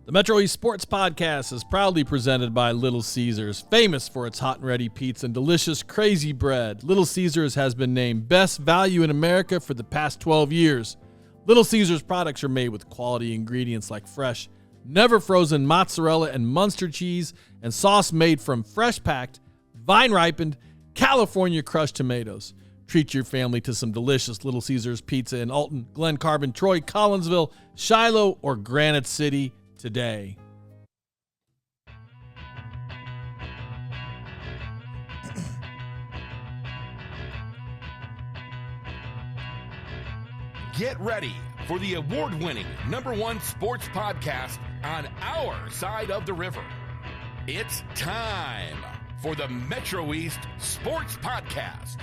The Metro East Sports Podcast is proudly presented by Little Caesars, famous for its hot and ready pizza and delicious crazy bread. Little Caesars has been named Best Value in America for the past 12 years. Little Caesars products are made with quality ingredients like fresh, never frozen mozzarella and Munster cheese, and sauce made from fresh packed, vine ripened, California crushed tomatoes. Treat your family to some delicious Little Caesars pizza in Alton, Glen Carbon, Troy, Collinsville, Shiloh, or Granite City today. Get ready for the award-winning #1 sports podcast on our side of the river. It's time for the Metro East Sports Podcast.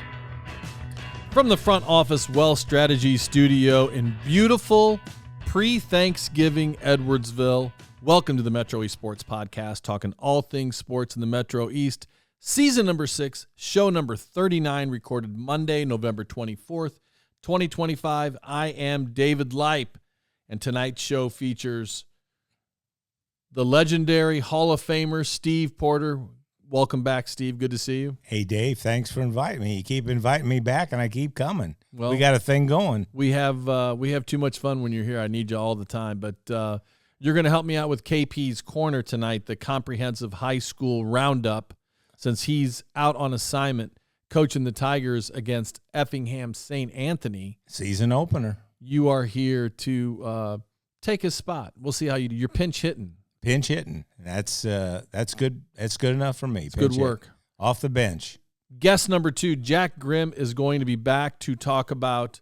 From the front office Wealth Strategy studio in beautiful pre-Thanksgiving Edwardsville, welcome to the Metro East Sports Podcast, talking all things sports in the Metro East. Season number 6, show number 39, recorded Monday, November 24th, 2025. I am David Leip, and tonight's show features the legendary Hall of Famer Steve Porter. Welcome back, Steve. Good to see you. Hey, Dave. Thanks for inviting me. You keep inviting me back, and I keep coming. Well, we got a thing going. We have too much fun when you're here. I need you all the time. But you're going to help me out with KP's Corner tonight, the comprehensive high school roundup, since he's out on assignment coaching the Tigers against Effingham St. Anthony. Season opener. You are here to take his spot. We'll see how you do. You're pinch hitting. Pinch hitting. That's good. That's good enough for me. It's good work. Hit. Off the bench. Guest number 2, Jack Grimm, is going to be back to talk about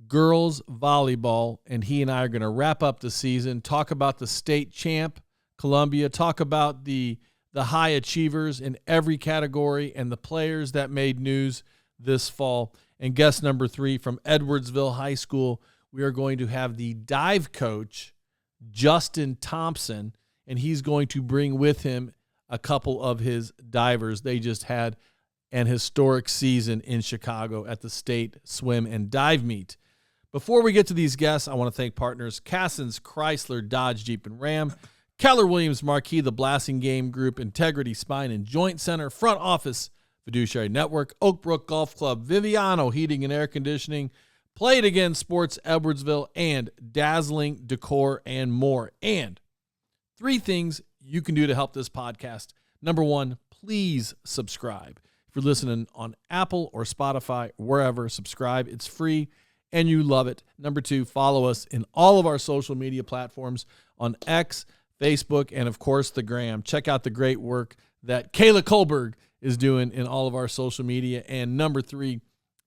girls volleyball, and he and I are going to wrap up the season, talk about the state champ, Columbia, talk about the high achievers in every category and the players that made news this fall. And guest number 3 from Edwardsville High School, we are going to have the dive coach, Justin Thompson, and he's going to bring with him a couple of his divers. They just had an historic season in Chicago at the state swim and dive meet. Before we get to these guests, I want to thank partners Cassens Chrysler, Dodge, Jeep, and Ram, Keller Williams Marquis, the Blasting Game Group, Integrity Spine and Joint Center, Front Office, Fiduciary Network, Oak Brook Golf Club, Viviano Heating and Air Conditioning, Play It Again Sports Edwardsville, and Dazzling Decor and more. And 3 things you can do to help this podcast. Number 1, please subscribe. If you're listening on Apple or Spotify, wherever, subscribe. It's free and you love it. Number 2, follow us in all of our social media platforms on X, Facebook, and of course the Gram. Check out the great work that Kayla Kohlberg is doing in all of our social media. And number 3,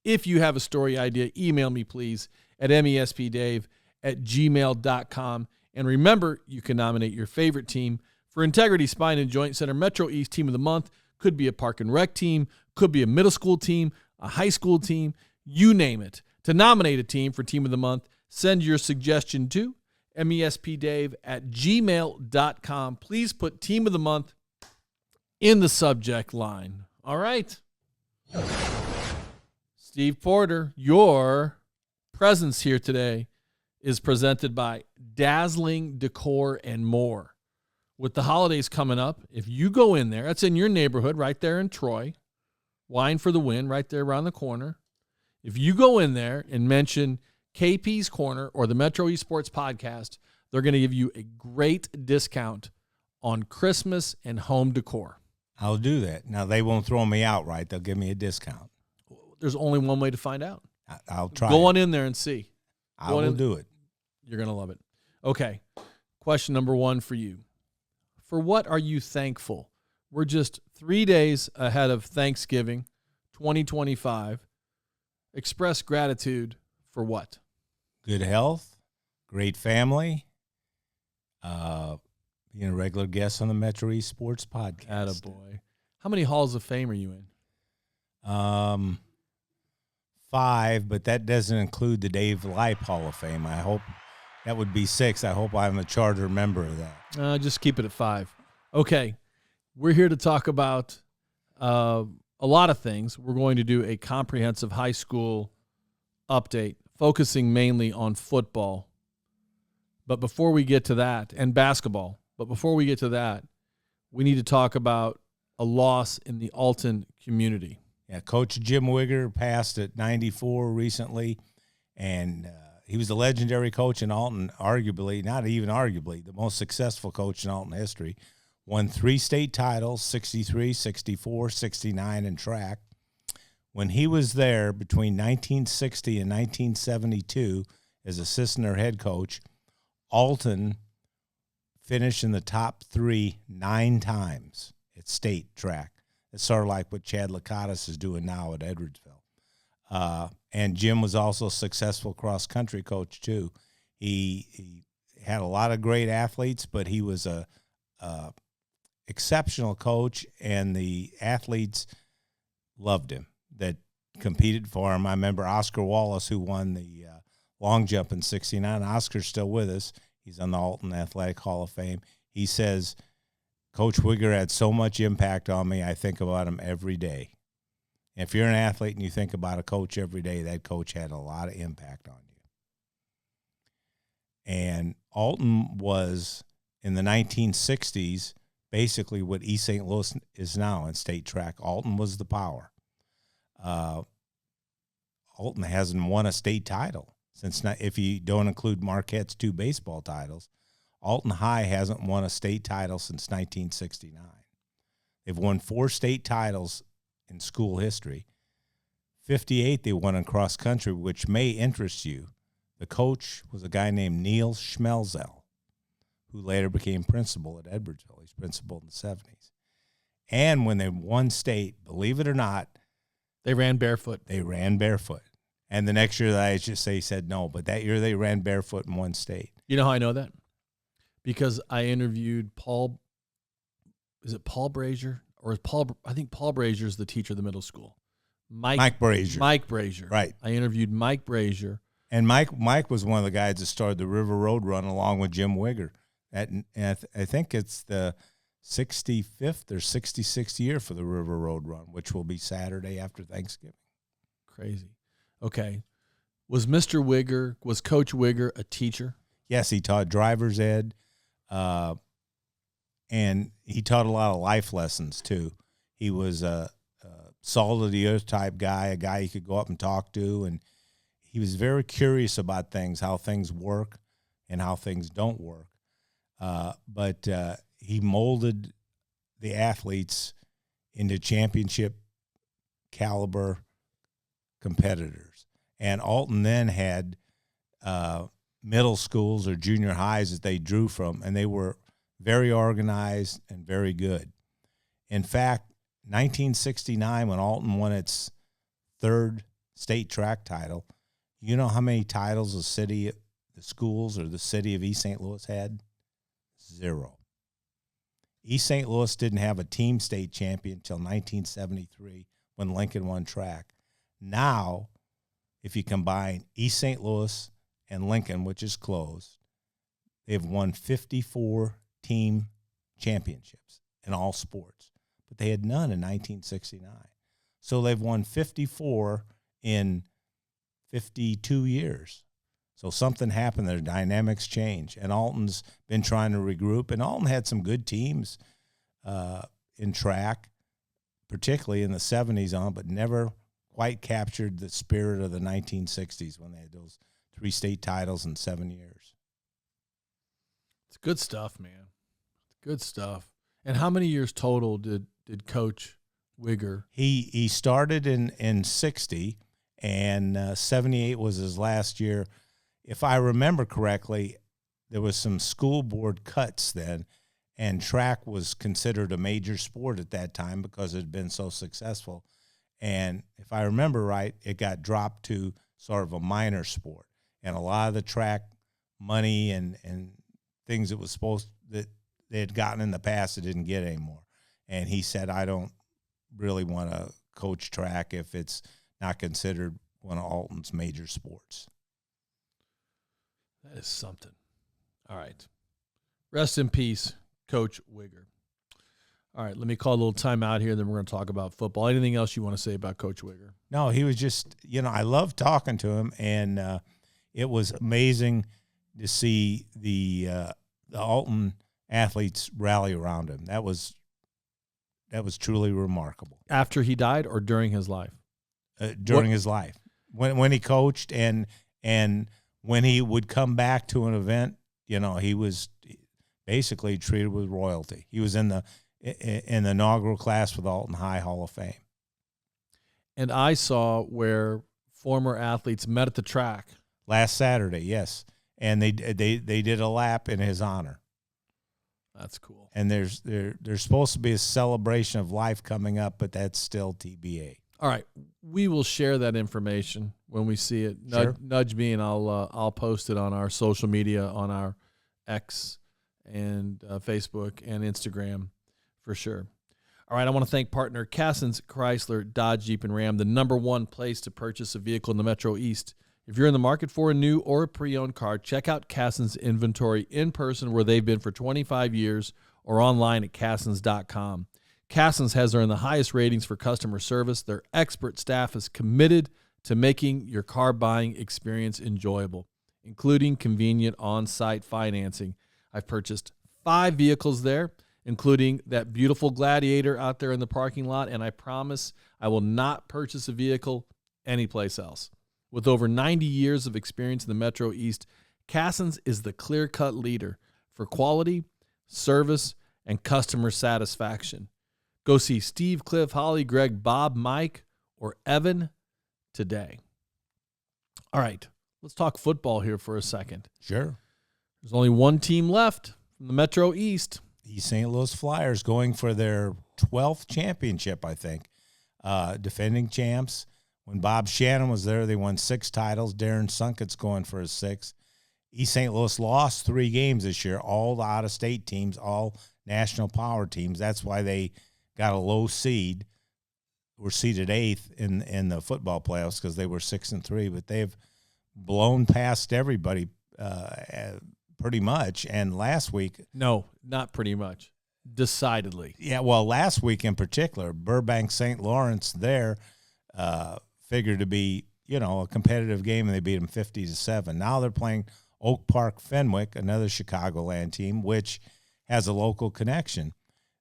if you have a story idea, email me please at mespdave@gmail.com. And remember, you can nominate your favorite team for Integrity Spine and Joint Center Metro East Team of the Month. Could be a park and rec team, could be a middle school team, a high school team, you name it. To nominate a team for Team of the Month, send your suggestion to mespdave@gmail.com. Please put Team of the Month in the subject line. All right. Steve Porter, your presence here today is presented by Dazzling Decor and more. With the holidays coming up, if you go in there, that's in your neighborhood right there in Troy, Wine for the Win right there around the corner. If you go in there and mention KP's Corner or the Metro East Sports Podcast, they're going to give you a great discount on Christmas and home decor. I'll do that. Now, they won't throw me out, right? They'll give me a discount. There's only one way to find out. I'll try. Go on in there and see. I will do it. You're going to love it. Okay. Question number 1 for you. For what are you thankful? We're just 3 days ahead of Thanksgiving 2025. Express gratitude for what? Good health, great family, being a regular guest on the Metro East Sports Podcast. Attaboy. How many Halls of Fame are you in? 5, but that doesn't include the Dave Leip Hall of Fame. I hope that would be 6. I hope I'm a charter member of that. Just keep it at 5. Okay. We're here to talk about a lot of things. We're going to do a comprehensive high school update, focusing mainly on football. But before we get to that, and basketball, but before we get to that, we need to talk about a loss in the Alton community. Yeah, Coach Jim Wigger passed at 94 recently, and he was the legendary coach in Alton, arguably, not even arguably, the most successful coach in Alton history. Won 3 state titles, 63, 64, 69 in track. When he was there between 1960 and 1972 as assistant or head coach, Alton finished in the top 3 9 times at state track. It's sort of like what Chad Lakatos is doing now at Edwardsville. And Jim was also a successful cross-country coach, too. He had a lot of great athletes, but he was a exceptional coach, and the athletes loved him that competed for him. I remember Oscar Wallace, who won the long jump in 69. Oscar's still with us. He's on the Alton Athletic Hall of Fame. He says, Coach Wigger had so much impact on me, I think about him every day. If you're an athlete and you think about a coach every day, that coach had a lot of impact on you. And Alton was, in the 1960s, basically what East St. Louis is now in state track. Alton was the power. Alton hasn't won a state title since, if you don't include Marquette's 2 baseball titles. Alton High hasn't won a state title since 1969. They've won 4 state titles in school history. 58 they won in cross country, which may interest you. The coach was a guy named Neil Schmelzel, who later became principal at Edwardsville. He's principal in the 70s. And when they won state, believe it or not, they ran barefoot. And the next year, the IHSA said no, but that year they ran barefoot in one state. You know how I know that? Because I interviewed Paul. Is it Paul Brazier? Or is Paul? I think Paul Brazier is the teacher of the middle school. Mike Brazier. Mike Brazier. Right. I interviewed Mike Brazier. And Mike was one of the guys that started the River Road Run along with Jim Wigger. And I think it's the 65th or 66th year for the River Road Run, which will be Saturday after Thanksgiving. Crazy. Okay. Was Coach Wigger a teacher? Yes, he taught driver's ed, and he taught a lot of life lessons, too. He was a salt-of-the-earth type guy, a guy you could go up and talk to, and he was very curious about things, how things work and how things don't work. But he molded the athletes into championship caliber competitors. And Alton then had middle schools or junior highs that they drew from, and they were very organized and very good. In fact, 1969, when Alton won its 3rd state track title, you know how many titles the schools or the city of East St. Louis had? 0. East St. Louis didn't have a team state champion until 1973 when Lincoln won track. Now, if you combine East St. Louis and Lincoln, which is closed, they've won 54 team championships in all sports. But they had none in 1969. So they've won 54 in 52 years. So something happened. Their dynamics change. And Alton's been trying to regroup. And Alton had some good teams in track, particularly in the 70s on, but never quite captured the spirit of the 1960s when they had those 3 state titles in 7 years. It's good stuff, man. Good stuff. And how many years total did Coach Wigger? He started in 60, and 78 was his last year. If I remember correctly, there was some school board cuts then, and track was considered a major sport at that time because it had been so successful. And if I remember right, it got dropped to sort of a minor sport. And a lot of the track money and things that they had gotten in the past, it didn't get anymore. And he said, I don't really want to coach track if it's not considered one of Alton's major sports. That is something. All right. Rest in peace, Coach Wigger. All right, let me call a little timeout here, then we're going to talk about football. Anything else you want to say about Coach Wigger? No, he was just, I loved talking to him, and it was amazing to see the Alton athletes rally around him. That was truly remarkable. After he died or during his life? During his life, when he coached and when he would come back to an event, he was basically treated with royalty. He was in the inaugural class for the Alton High Hall of Fame. And I saw where former athletes met at the track last Saturday. Yes, and they did a lap in his honor. That's cool. And there's supposed to be a celebration of life coming up, but that's still TBA. All right, we will share that information when we see it. Sure. Nudge me, and I'll post it on our social media, on our X and Facebook and Instagram for sure. All right, I want to thank partner Cassens Chrysler Dodge Jeep and Ram, the #1 place to purchase a vehicle in the Metro East. If you're in the market for a new or a pre-owned car, check out Cassens Inventory in person, where they've been for 25 years, or online at Cassens.com. Cassens has earned the highest ratings for customer service. Their expert staff is committed to making your car buying experience enjoyable, including convenient on-site financing. I've purchased 5 vehicles there, including that beautiful Gladiator out there in the parking lot, and I promise I will not purchase a vehicle anyplace else. With over 90 years of experience in the Metro East, Cassens is the clear-cut leader for quality, service, and customer satisfaction. Go see Steve, Cliff, Holly, Greg, Bob, Mike, or Evan today. All right, let's talk football here for a second. Sure. There's only one team left from the Metro East. The St. Louis Flyers, going for their 12th championship, I think. Defending champs. When Bob Shannon was there, they won 6 titles. Darren Sunkett's going for his 6th. East St. Louis lost 3 games this year, all the out-of-state teams, all national power teams. That's why they got a low seed. Were seeded 8th in the football playoffs because they were 6-3, but they've blown past everybody pretty much. And last week, no, not pretty much, decidedly. Yeah, well, last week in particular, Burbank St. Lawrence there figured to be a competitive game, and they beat them 50-7. Now they're playing Oak Park Fenwick, another Chicagoland team, which has a local connection.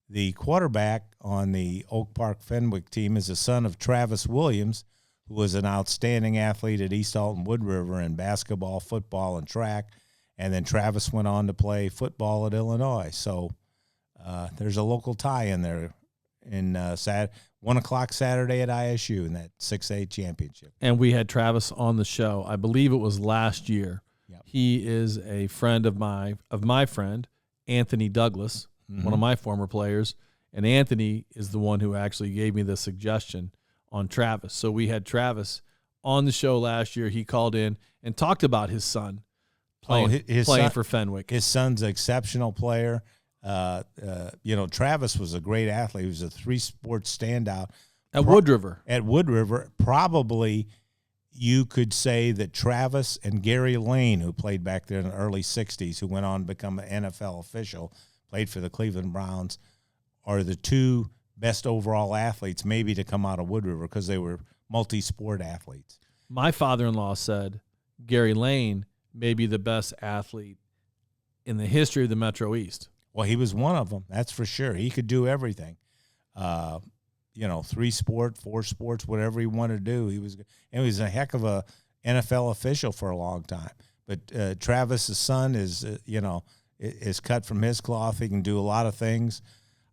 The quarterback on the Oak Park Fenwick team is the son of Travis Williams, who was an outstanding athlete at East Alton Wood River in basketball, football, and track. And then Travis went on to play football at Illinois. So there's a local tie in there in 1 o'clock Saturday at ISU in that 6A championship. And we had Travis on the show. I believe it was last year. Yep. He is a friend of my friend, Anthony Douglas, one of my former players, and Anthony is the one who actually gave me the suggestion on Travis. So we had Travis on the show last year. He called in and talked about his son playing for Fenwick. His son's an exceptional player. Travis was a great athlete. He was a 3-sport standout. At Wood River. At Wood River, probably you could say that Travis and Gary Lane, who played back there in the early 60s, who went on to become an NFL official, played for the Cleveland Browns, are the 2 best overall athletes maybe to come out of Wood River because they were multi-sport athletes. My father-in-law said Gary Lane may be the best athlete in the history of the Metro East. Well, he was one of them, that's for sure. He could do everything. 3-sport, 4 sports, whatever he wanted to do. He was a heck of a NFL official for a long time. But Travis's son is cut from his cloth. He can do a lot of things.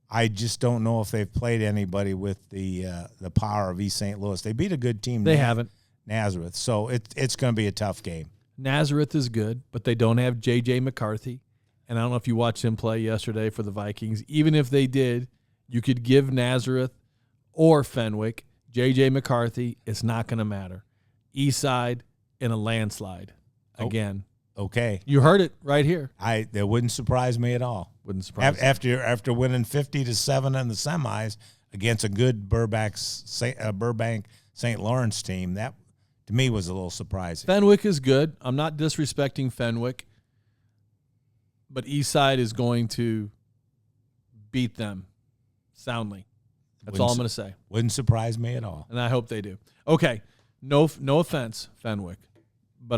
I just don't know if they've played anybody with the power of East St. Louis. They beat a good team. They haven't. Nazareth. So it's going to be a tough game. Nazareth is good, but they don't have J.J. McCarthy. And I don't know if you watched him play yesterday for the Vikings. Even if they did, you could give Nazareth or Fenwick J.J. McCarthy. It's not going to matter. East side in a landslide again. Okay. You heard it right here. That wouldn't surprise me at all. Wouldn't surprise me. After winning 50-7 in the semis against a good Burbank St. Lawrence team, that to me was a little surprising. Fenwick is good. I'm not disrespecting Fenwick, but Eastside is going to beat them soundly. That's all I'm going to say. Wouldn't surprise me at all. And I hope they do. Okay. No offense, Fenwick, but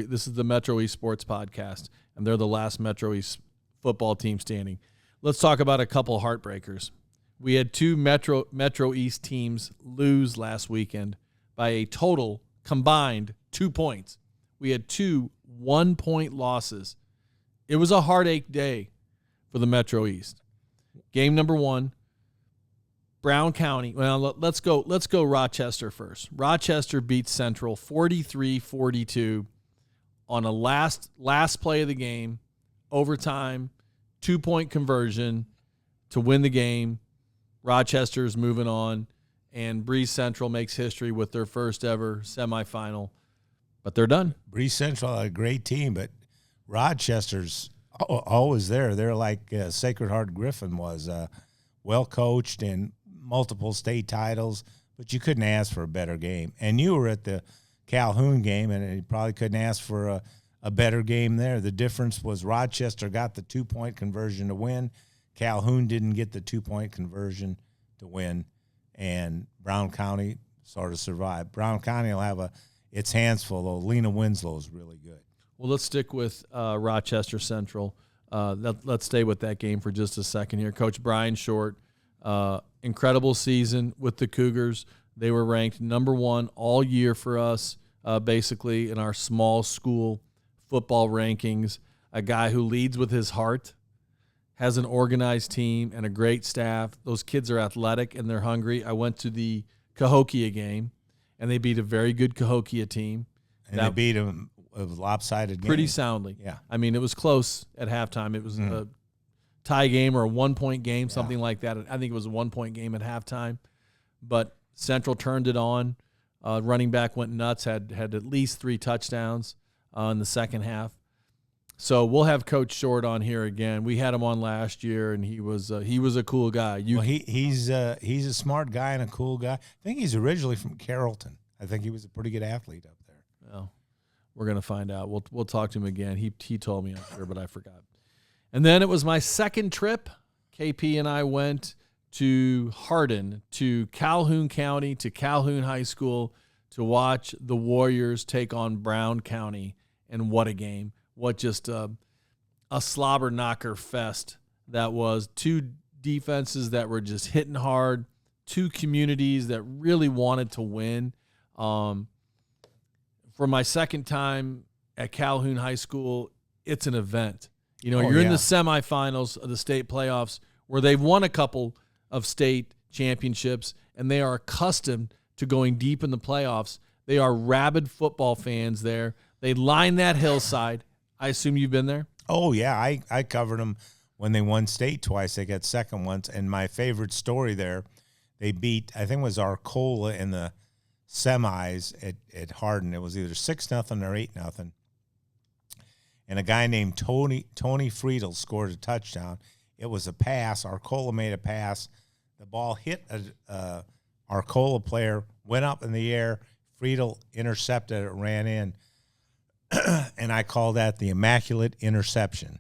this is the Metro East Sports Podcast, and they're the last Metro East football team standing. Let's talk about a couple heartbreakers. We had two Metro East teams lose last weekend by a total combined 2 points. We had 2 1-point losses. It was a heartache day for the Metro East. Game number 1, Brown County. Well, let's go Rochester first. Rochester beat Central 43-42 on a last play of the game, overtime, 2-point conversion to win the game. Rochester's moving on, and Breeze Central makes history with their first ever semifinal. But they're done. Breeze Central had a great team, but Rochester's always there. They're like Sacred Heart Griffin was, well coached and multiple state titles, but you couldn't ask for a better game. And you were at the Calhoun game, and you probably couldn't ask for a better game there. The difference was Rochester got the 2-point conversion to win. Calhoun didn't get the 2-point conversion to win, and Brown County sort of survived. Brown County will have its hands full, though. Lena Winslow is really good. Well, let's stick with Rochester Central. Let's stay with that game for just a second here. Coach Brian Short, incredible season with the Cougars. They were ranked number 1 all year for us, basically, in our small school football rankings. A guy who leads with his heart, has an organized team and a great staff. Those kids are athletic and they're hungry. I went to the Cahokia game, and they beat a very good Cahokia team. And they beat them a lopsided game. Pretty soundly. Yeah. I mean, it was close at halftime. It was a tie game or a 1-point game, something like that. I think it was a 1-point game at halftime. But Central turned it on. Running back went nuts, had at least 3 touchdowns in the second half. So we'll have Coach Short on here again. We had him on last year, and he was a cool guy. He's a smart guy and a cool guy. I think he's originally from Carrollton. I think he was a pretty good athlete up there. Well, we're gonna find out. We'll talk to him again. He told me, I'm sure, but I forgot. And then it was my second trip. KP and I went to Hardin, to Calhoun County, to Calhoun High School to watch the Warriors take on Brown County. And what a game. What just a slobber knocker fest that was. 2 defenses that were just hitting hard, 2 communities that really wanted to win. For my second time at Calhoun High School, it's an event. You know, you're in the semifinals of the state playoffs where they've won a couple of state championships, and they are accustomed to going deep in the playoffs. They are rabid football fans there. They line that hillside. I assume you've been there? Oh, yeah. I covered them when they won state twice. They got second once. And my favorite story there, they beat, I think it was Arcola in the semis at Hardin. It was either 6-0 or 8-0. And a guy named Tony Friedel scored a touchdown. It was a pass. Arcola made a pass. The ball hit a Arcola player, went up in the air. Friedel intercepted it, ran in. And I call that the immaculate interception.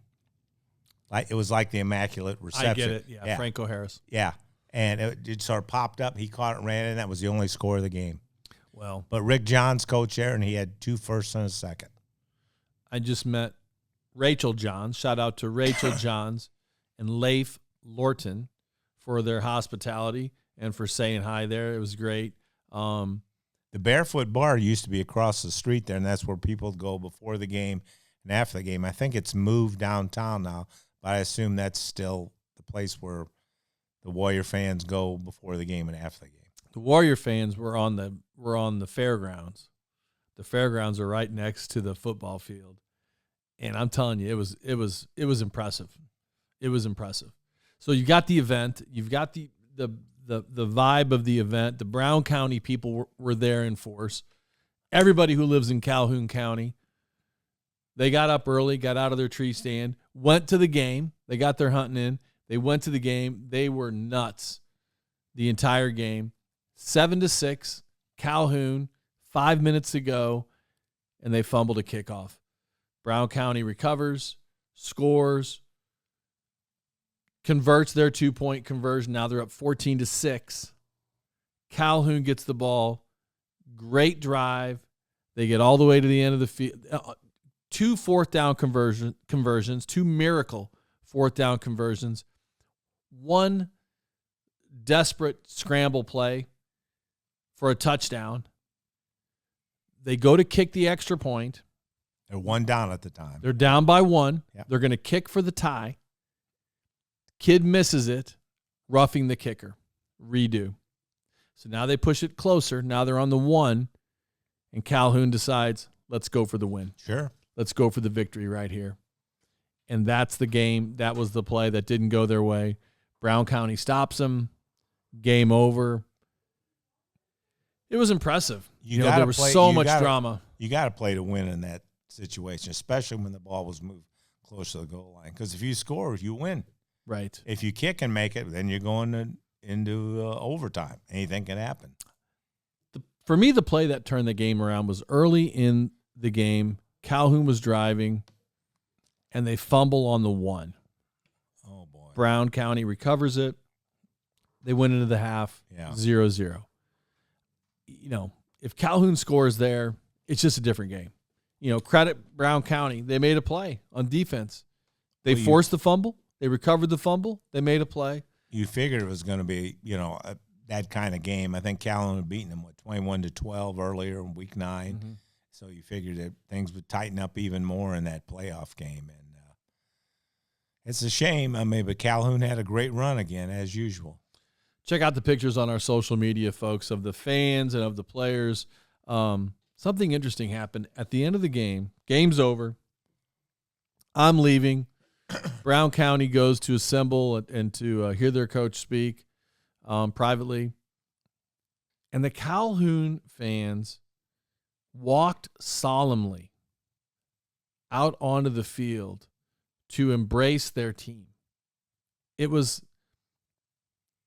It was like the immaculate reception. I get it. Yeah. Franco Harris. Yeah. And it sort of popped up. He caught it and ran in. That was the only score of the game. Well, but Rick Johns coached there, and he had 2 firsts and a second. I just met Rachel Johns. Shout out to Rachel Johns and Leif Lorton for their hospitality and for saying hi there. It was great. The Barefoot Bar used to be across the street there, and that's where people would go before the game and after the game. I think it's moved downtown now, but I assume that's still the place where the Warrior fans go before the game and after the game. The Warrior fans were on the fairgrounds. The fairgrounds are right next to the football field, and I'm telling you, it was impressive. It was impressive. So you got the event, you've got the vibe of the event. The Brown County people were there in force. Everybody who lives in Calhoun County, they got up early, got out of their tree stand, went to the game. They got their hunting in. They went to the game. They were nuts the entire game. 7-6, Calhoun, 5 minutes to go, and they fumbled a kickoff. Brown County recovers, scores, converts their 2-point conversion. Now they're up 14-6. Calhoun gets the ball. Great drive. They get all the way to the end of the field. 2 fourth-down conversions, 2 miracle fourth-down conversions, 1 desperate scramble play for a touchdown. They go to kick the extra point. They're 1 down at the time. They're down by 1. Yep. They're going to kick for the tie. Kid misses it, roughing the kicker. Redo. So now they push it closer. Now they're on the 1, and Calhoun decides, let's go for the win. Sure. Let's go for the victory right here. And that's the game. That was the play that didn't go their way. Brown County stops them. Game over. It was impressive. There was so much drama. You got to play to win in that situation, especially when the ball was moved close to the goal line. Because if you score, you win. Right. If you kick and make it, then you're going into overtime. Anything can happen. For me, the play that turned the game around was early in the game. Calhoun was driving, and they fumble on the 1. Oh, boy. Brown County recovers it. They went into the half 0-0. If Calhoun scores there, it's just a different game. Credit Brown County. They made a play on defense. They forced the fumble. They recovered the fumble. They made a play. You figured it was going to be, that kind of game. I think Calhoun had beaten them, 21-12 earlier in week 9. Mm-hmm. So you figured that things would tighten up even more in that playoff game. And it's a shame. But Calhoun had a great run again, as usual. Check out the pictures on our social media, folks, of the fans and of the players. Something interesting happened at the end of the game. Game's over. I'm leaving. Brown County goes to assemble and to hear their coach speak privately. And the Calhoun fans walked solemnly out onto the field to embrace their team. It was,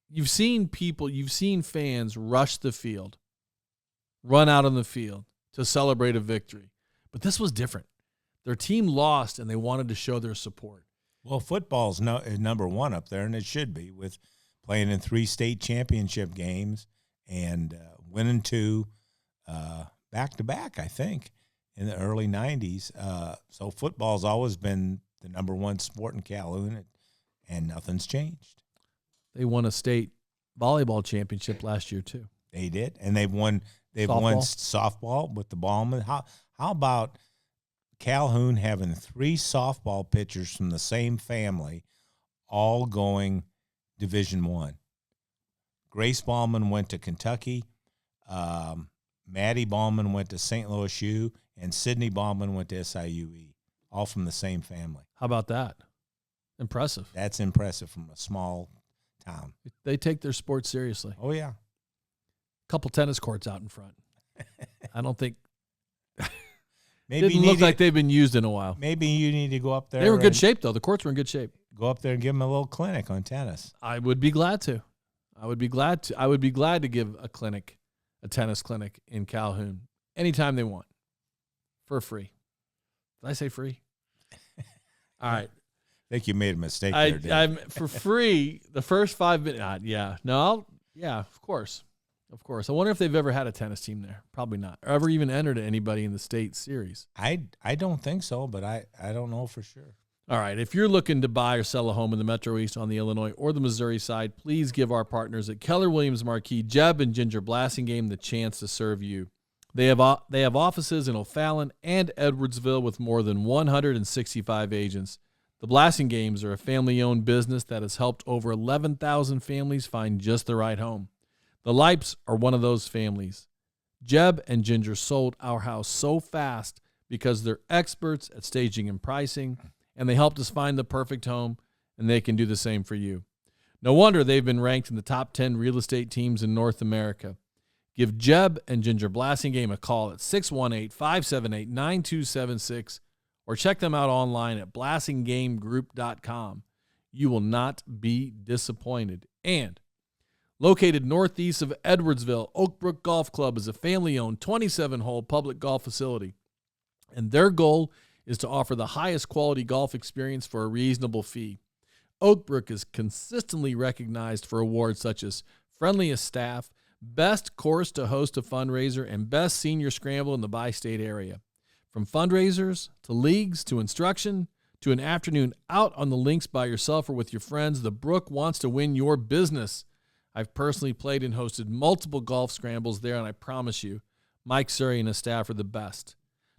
you've seen fans rush the field, run out on the field to celebrate a victory. But this was different. Their team lost, and they wanted to show their support. Well, football's number 1 up there, and it should be, with playing in 3 state championship games and winning 2 back-to-back, I think, in the early 90s. So football's always been the number 1 sport in Calhoun, and nothing's changed. They won a state volleyball championship last year, too. They did, and they've won softball with the Ballman. How about Calhoun having 3 softball pitchers from the same family, all going Division I? Grace Ballman went to Kentucky. Maddie Ballman went to St. Louis U, and Sydney Ballman went to SIUE, all from the same family. How about that? Impressive. That's impressive from a small town. They take their sport seriously. Oh, yeah. Couple tennis courts out in front. I don't think maybe didn't look like they've been used in a while. Maybe you need to go up there. They were in good shape, though. The courts were in good shape. Go up there and give them a little clinic on tennis. I would be glad to. I would be glad to give a tennis clinic in Calhoun anytime they want, for free. Did I say free? All right. I think you made a mistake there, Dave. I'm for free the first 5 minutes. Of course. Of course. I wonder if they've ever had a tennis team there. Probably not. Or ever even entered anybody in the state series. I don't think so, but I don't know for sure. All right. If you're looking to buy or sell a home in the Metro East on the Illinois or the Missouri side, please give our partners at Keller Williams Marquis, Jeb and Ginger Blasingame the chance to serve you. They have offices in O'Fallon and Edwardsville with more than 165 agents. The Blasingames are a family-owned business that has helped over 11,000 families find just the right home. The Lipes are one of those families. Jeb and Ginger sold our house so fast because they're experts at staging and pricing, and they helped us find the perfect home, and they can do the same for you. No wonder they've been ranked in the top 10 real estate teams in North America. Give Jeb and Ginger Blasingame a call at 618-578-9276 or check them out online at blasinggamegroup.com. You will not be disappointed. And located northeast of Edwardsville, Oakbrook Golf Club is a family-owned 27-hole public golf facility, and their goal is to offer the highest quality golf experience for a reasonable fee. Oakbrook is consistently recognized for awards such as Friendliest Staff, best course to host a fundraiser, and best senior scramble in the bi-state area. From fundraisers to leagues to instruction to an afternoon out on the links by yourself or with your friends, the Brook wants to win your business. I've personally played and hosted multiple golf scrambles there, and I promise you, Mike Surrey and his staff are the best.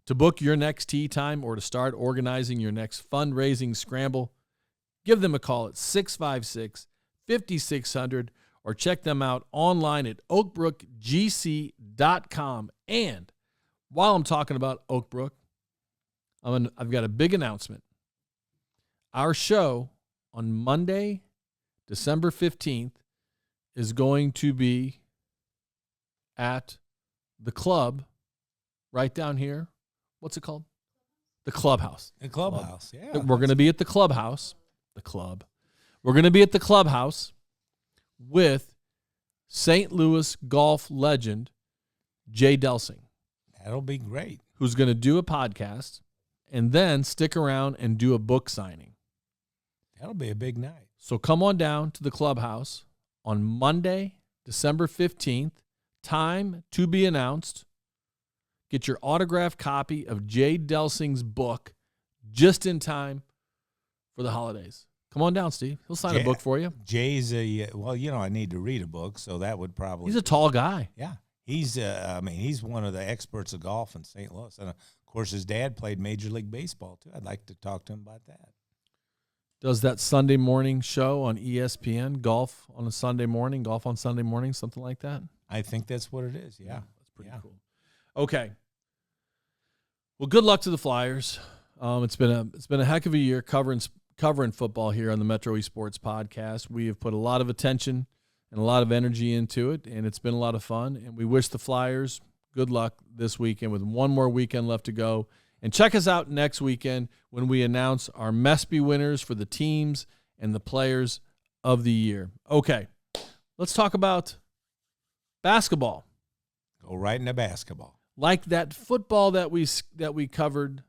To book your next tee time or to start organizing your next fundraising scramble, give them a call at 656-5600 or check them out online at oakbrookgc.com. And while I'm talking about Oakbrook, I've got a big announcement. Our show on Monday, December 15th, is going to be at the club right down here. What's it called? The Clubhouse. The Clubhouse, yeah. We're going to be at the Clubhouse. The club. We're going to be at the Clubhouse with St. Louis golf legend Jay Delsing. That'll be great. Who's going to do a podcast and then stick around and do a book signing. That'll be a big night. So come on down to the Clubhouse on Monday, December 15th. Time to be announced. Get your autographed copy of Jay Delsing's book just in time for the holidays. Come on down, Steve. He'll sign a book for you. Jay's I need to read a book, so that would probably. He's a tall guy. Yeah. He's one of the experts of golf in St. Louis. And, of course, his dad played Major League Baseball, too. I'd like to talk to him about that. Does that Sunday morning show on ESPN, golf on Sunday morning, something like that? I think that's what it is, yeah. That's pretty cool. Okay. Well, good luck to the Flyers. It's been a heck of a year covering football here on the Metro Esports Podcast. We have put a lot of attention and a lot of energy into it, and it's been a lot of fun. And we wish the Flyers good luck this weekend with one more weekend left to go. And check us out next weekend when we announce our MESPY winners for the teams and the players of the year. Okay, let's talk about basketball. Go right into basketball. Like that football that we covered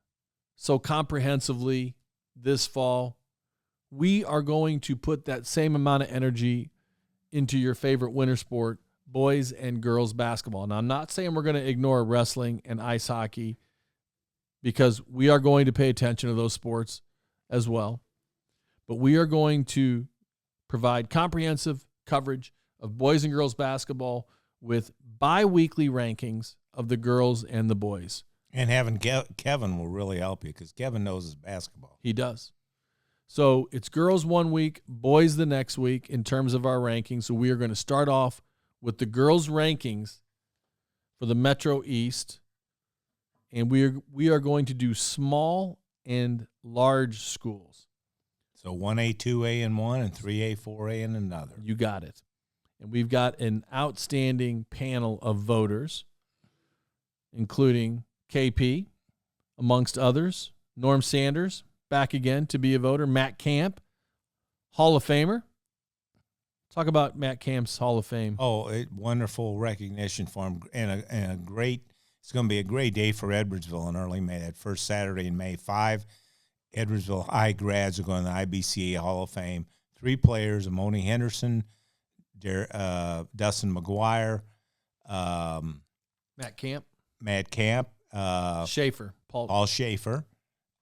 so comprehensively this fall, we are going to put that same amount of energy into your favorite winter sport, boys and girls basketball. Now, I'm not saying we're going to ignore wrestling and ice hockey, because we are going to pay attention to those sports as well. But we are going to provide comprehensive coverage of boys and girls basketball with bi-weekly rankings of the girls and the boys. And having Kevin will really help you because Kevin knows his basketball. He does. So it's girls one week, boys the next week in terms of our rankings. So we are going to start off with the girls' rankings for the Metro East. And we are going to do small and large schools. So 1A, 2A in one, and 3A, 4A in another. You got it. And we've got an outstanding panel of voters, including KP, amongst others. Norm Sanders, back again to be a voter. Matt Camp, Hall of Famer. Talk about Matt Camp's Hall of Fame. Oh, wonderful recognition for him, and a great. It's going to be a great day for Edwardsville in early May. That first Saturday in May, 5 Edwardsville High grads are going to the IBCA Hall of Fame. 3 players: Amoni Henderson, Dustin McGuire, Matt Camp, Schaefer, Paul Schaefer,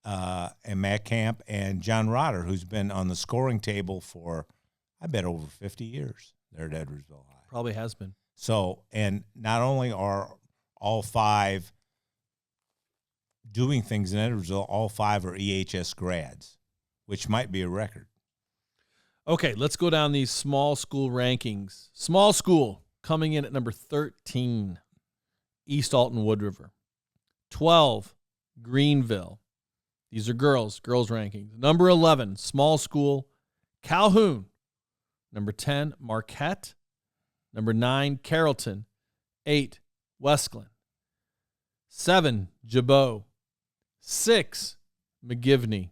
and Matt Camp, and John Rotter, who's been on the scoring table for, I bet, over 50 years there at Edwardsville High. Probably has been. So, and not only are all 5 doing things in Edwardsville, all 5 are EHS grads, which might be a record. Okay, let's go down these small school rankings. Small school coming in at number 13, East Alton Wood River. 12, Greenville. These are girls rankings. Number 11, small school, Calhoun. Number 10, Marquette. Number 9, Carrollton. 8, Westglen. 7, Jabot. 6, McGivney.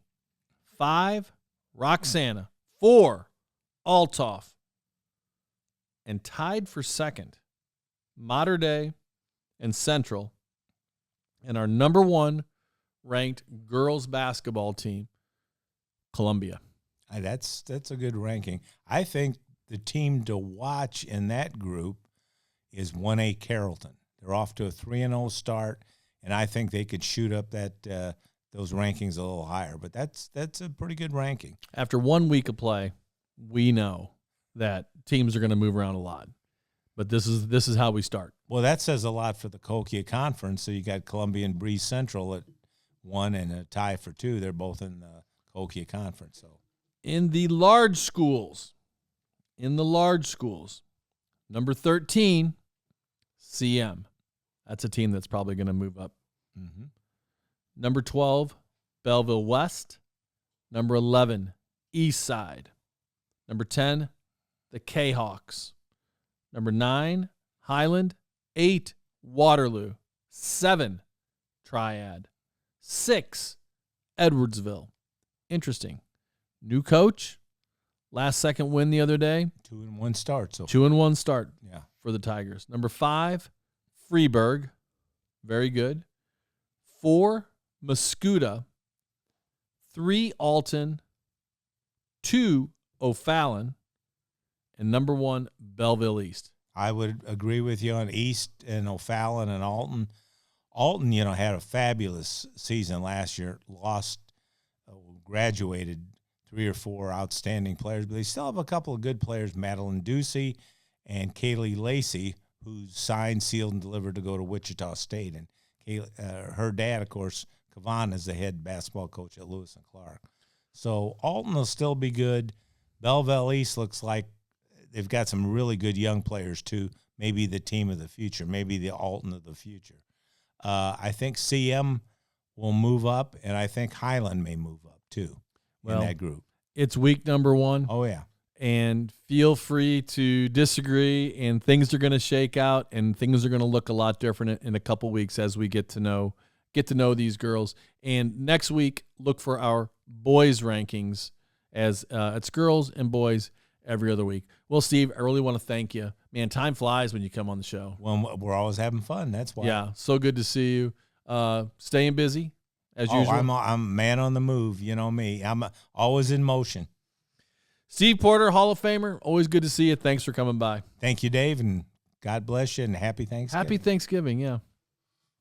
5, Roxana. 4, Althoff. And tied for second, Mater Dei and Central. And our number 1 ranked girls basketball team, Columbia. That's a good ranking. I think the team to watch in that group is 1A Carrollton. They're off to a 3-0 start, and I think they could shoot up those rankings a little higher. But that's a pretty good ranking. After 1 week of play, we know that teams are going to move around a lot. But this is how we start. Well, that says a lot for the Cahokia Conference. So you got Columbia and Breeze Central at 1 and a tie for 2. They're both in the Cahokia Conference. So in the large schools, number 13, CM. That's a team that's probably going to move up. mm-hmm. Number 12, Belleville West. Number 11, East Side. Number 10, the K-Hawks. Number 9, Highland. 8, Waterloo. 7, Triad. 6, Edwardsville. Interesting. New coach. Last second win the other day. 2-1 start. So 2-1 start yeah. for the Tigers. Number 5, Freeburg. Very good. 4, Mascoutah. 3, Alton. 2, O'Fallon. And number 1, Belleville East. I would agree with you on East and O'Fallon and Alton. Alton, had a fabulous season last year. Graduated 3 or 4 outstanding players, but they still have a couple of good players, Madeline Ducey and Kaylee Lacey, who's signed, sealed, and delivered to go to Wichita State. And her dad, of course, Kavan, is the head basketball coach at Lewis and Clark. So Alton will still be good. Belleville East looks like they've got some really good young players, too. Maybe the team of the future, maybe the Alton of the future. I think CM will move up, and I think Highland may move up, too, in that group. It's week number 1. Oh, yeah. And feel free to disagree, and things are going to shake out, and things are going to look a lot different in a couple weeks as we get to know these girls. And next week, look for our boys rankings, as it's girls and boys every other week. Well, Steve, I really want to thank you. Man, time flies when you come on the show. Well, we're always having fun. That's why. Yeah, so good to see you. Staying busy as usual. I'm a man on the move. You know me. I'm always in motion. Steve Porter, Hall of Famer. Always good to see you. Thanks for coming by. Thank you, Dave, and God bless you, and happy Thanksgiving. Happy Thanksgiving, yeah.